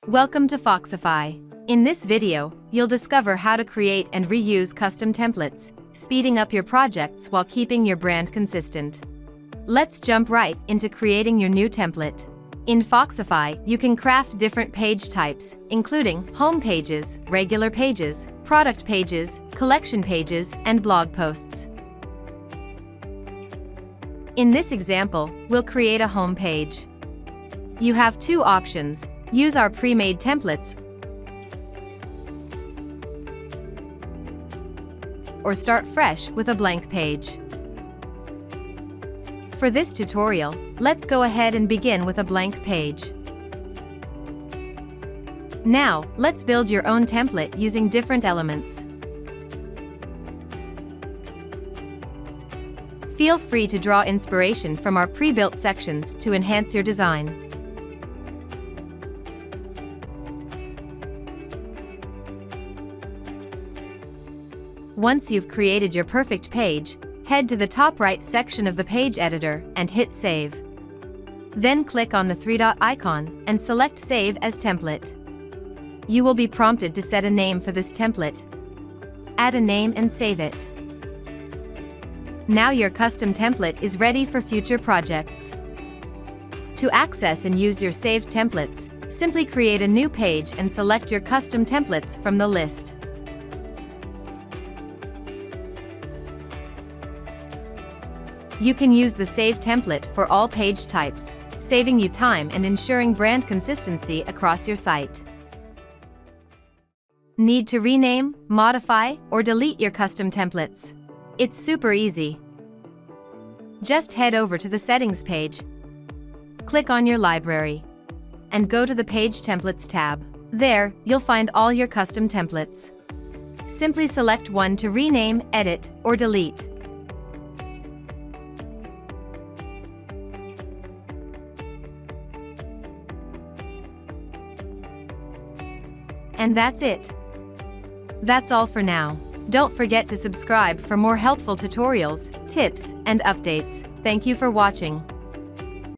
Welcome to Foxify. In this video, you'll discover how to create and reuse custom templates, speeding up your projects while keeping your brand consistent. Let's jump right into creating your new template. In Foxify, you can craft different page types, including home pages, regular pages, product pages, collection pages, and blog posts. In this example, we'll create a home page. You have two options: use our pre-made templates or start fresh with a blank page. For this tutorial, let's go ahead and begin with a blank page. Now, let's build your own template using different elements. Feel free to draw inspiration from our pre-built sections to enhance your design. Once you've created your perfect page, head to the top right section of the page editor and hit Save. Then click on the three-dot icon and select Save as Template. You will be prompted to set a name for this template. Add a name and save it. Now your custom template is ready for future projects. To access and use your saved templates, simply create a new page and select your custom templates from the list. You can use the Save template for all page types, saving you time and ensuring brand consistency across your site. Need to rename, modify, or delete your custom templates? It's super easy. Just head over to the Settings page, click on your library, and go to the Page Templates tab. There, you'll find all your custom templates. Simply select one to rename, edit, or delete. And that's it. That's all for now. Don't forget to subscribe for more helpful tutorials, tips, and updates. Thank you for watching.